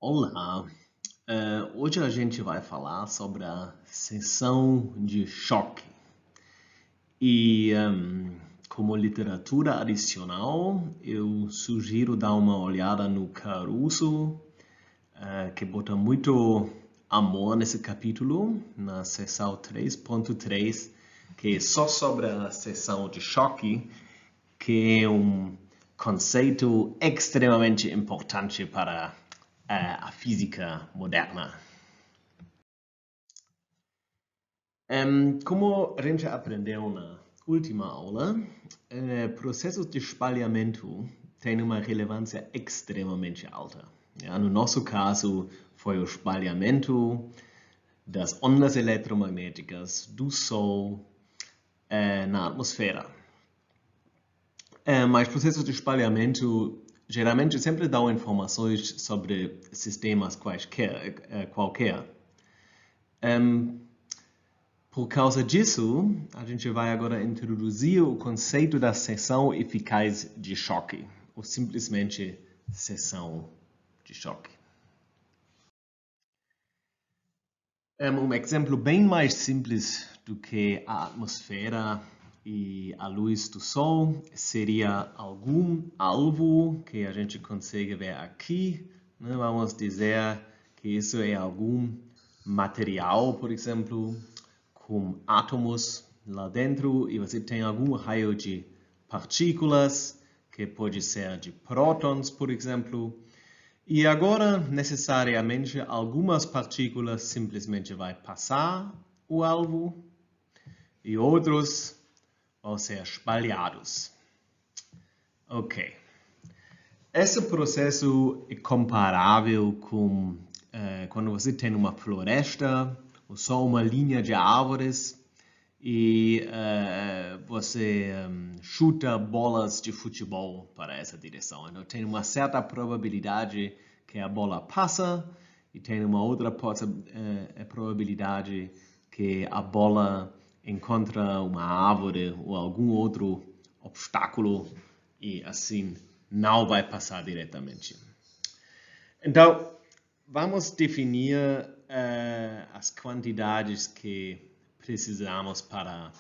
Olá, hoje a gente vai falar sobre a seção de choque. Como literatura adicional, eu sugiro dar uma olhada no Caruso, que bota muito amor nesse capítulo, na seção 3.3, que é só sobre a seção de choque, que é um conceito extremamente importante para a física moderna. Como a gente aprendeu na última aula, processos de espalhamento têm uma relevância extremamente alta. No nosso caso, foi o espalhamento das ondas eletromagnéticas do Sol na atmosfera. Mas processos de espalhamento geralmente sempre dão informações sobre sistemas qualquer. Por causa disso, a gente vai agora introduzir o conceito da seção eficaz de choque, ou simplesmente seção de choque. Um exemplo bem mais simples do que a atmosfera e a luz do Sol seria algum alvo que a gente consegue ver aqui. Vamos dizer que isso é algum material, por exemplo, com átomos lá dentro, e você tem algum raio de partículas, que pode ser de prótons, por exemplo. E agora, necessariamente, algumas partículas simplesmente vão passar o alvo e outros vão ser espalhados. Ok. Esse processo é comparável com quando você tem uma floresta ou só uma linha de árvores e você chuta bolas de futebol para essa direção. Então tem uma certa probabilidade que a bola passa e tem uma outra probabilidade que a bola encontra uma árvore ou algum outro obstáculo e assim não vai passar diretamente. Então, vamos definir as quantidades que precisamos para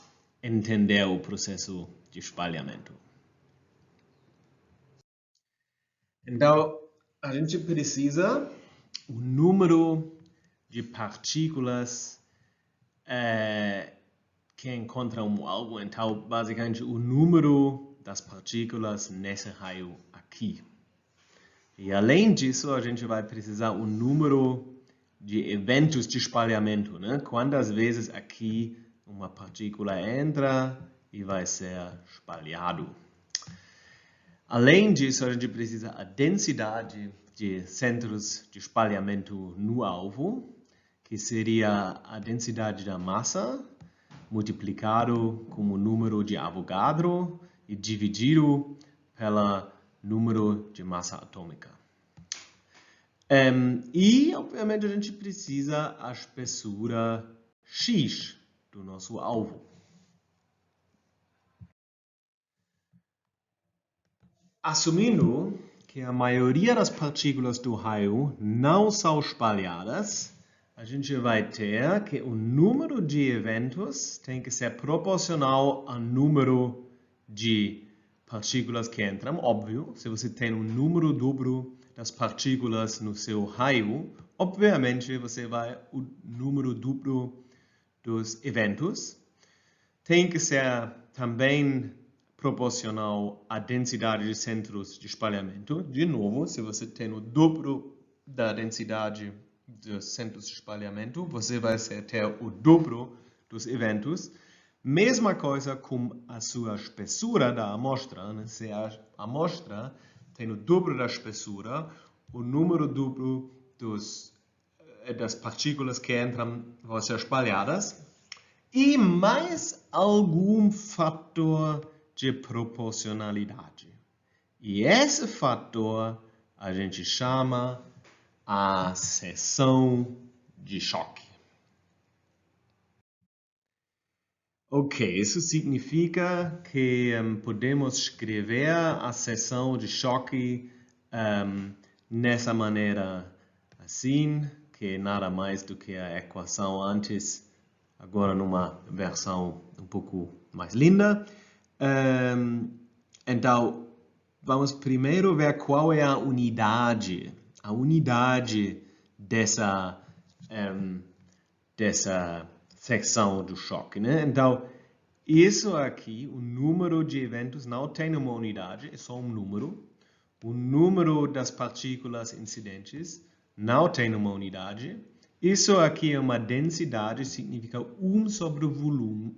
entender o processo de espalhamento. Então, a gente precisa o número de partículas que encontram um alvo. Então, basicamente, o número das partículas nesse raio aqui. E além disso, a gente vai precisar o número de eventos de espalhamento, né? Quantas vezes aqui uma partícula entra e vai ser espalhado. Além disso, a gente precisa a densidade de centros de espalhamento no alvo, que seria a densidade da massa multiplicado com o número de Avogadro e dividido pelo número de massa atômica. E, obviamente, a gente precisa a espessura X do nosso alvo. Assumindo que a maioria das partículas do raio não são espalhadas, a gente vai ter que o número de eventos tem que ser proporcional ao número de partículas que entram. Óbvio, se você tem um número duplo das partículas no seu raio, obviamente você vai o número duplo dos eventos. Tem que ser também proporcional à densidade de centros de espalhamento. De novo, se você tem o duplo da densidade dos centros de espalhamento, você vai ter o dobro dos eventos. Mesma coisa com a sua espessura da amostra. Né? Se a amostra tem o dobro da espessura, o número duplo das partículas que entram vão ser espalhadas. E mais algum fator de proporcionalidade. E esse fator a gente chama a seção de choque. Ok, isso significa que podemos escrever a seção de choque nessa maneira assim, que é nada mais do que a equação antes, agora numa versão um pouco mais linda. Então, vamos primeiro ver qual é a unidade dessa secção do choque, né? Então, isso aqui, o número de eventos não tem uma unidade, é só um número. O número das partículas incidentes não tem uma unidade. Isso aqui é uma densidade, significa 1 sobre o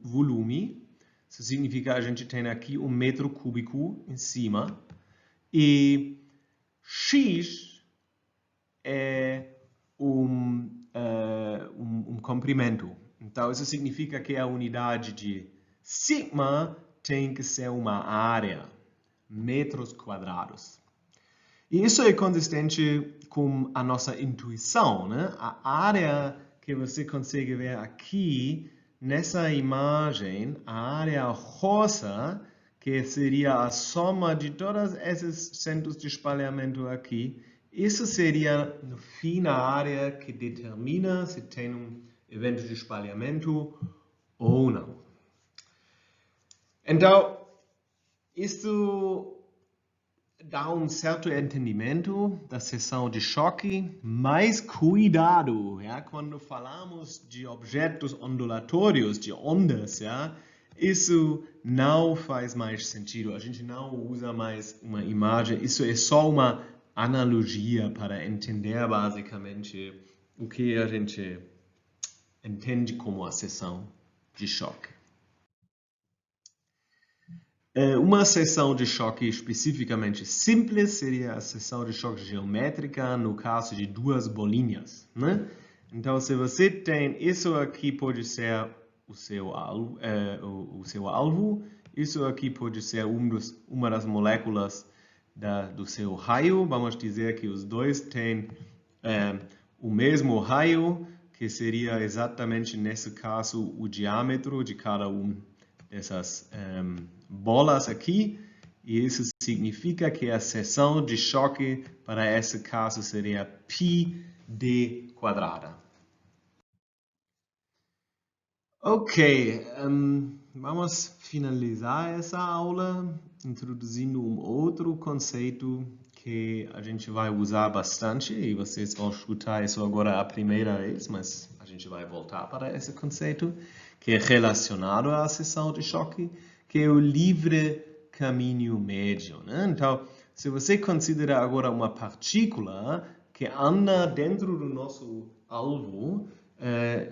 volume. Isso significa que a gente tem aqui 1 metro cúbico em cima. E X é um comprimento. Então, isso significa que a unidade de sigma tem que ser uma área, metros quadrados. E isso é consistente com a nossa intuição, né? A área que você consegue ver aqui nessa imagem, a área rosa, que seria a soma de todos esses centros de espalhamento aqui, isso seria, no fim, a área que determina se tem um evento de espalhamento ou não. Então, isso dá um certo entendimento da seção de choque, mas cuidado, quando falamos de objetos ondulatórios, de ondas, isso não faz mais sentido. A gente não usa mais uma imagem, isso é só uma analogia para entender basicamente o que a gente entende como a seção de choque. Uma seção de choque especificamente simples seria a seção de choque geométrica no caso de duas bolinhas, né? Então, se você tem isso aqui pode ser o seu alvo, isso aqui pode ser uma das moléculas do seu raio. Vamos dizer que os dois têm o mesmo raio, que seria exatamente nesse caso o diâmetro de cada dessas bolas aqui, e isso significa que a seção de choque para esse caso seria πd quadrada. Ok, vamos finalizar essa aula introduzindo um outro conceito que a gente vai usar bastante, e vocês vão escutar isso agora a primeira vez, mas a gente vai voltar para esse conceito, que é relacionado à seção de choque, que é o livre caminho médio, né? Então, se você considera agora uma partícula que anda dentro do nosso alvo,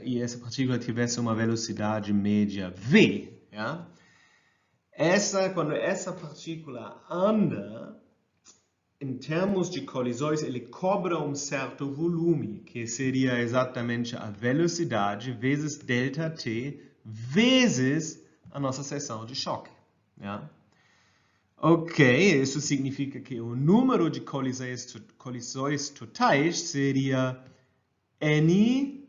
e essa partícula tivesse uma velocidade média v, quando essa partícula anda, em termos de colisões, ele cobra um certo volume, que seria exatamente a velocidade vezes ΔT vezes a nossa seção de choque. Ok, isso significa que o número de colisões totais seria N,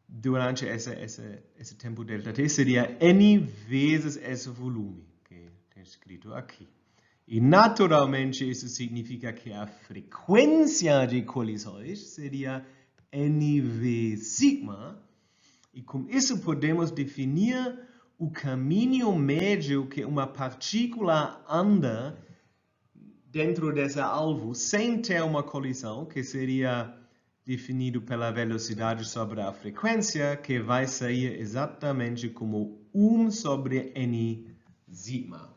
durante esse tempo ΔT, seria N vezes esse volume, que tem escrito aqui. E, naturalmente, isso significa que a frequência de colisões seria NV sigma. E com isso podemos definir o caminho médio que uma partícula anda dentro desse alvo sem ter uma colisão, que seria definido pela velocidade sobre a frequência, que vai sair exatamente como 1 sobre N sigma.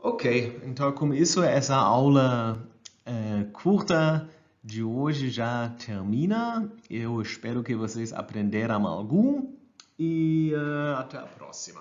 Ok, então com isso essa aula curta de hoje já termina. Eu espero que vocês aprenderam algo e até a próxima.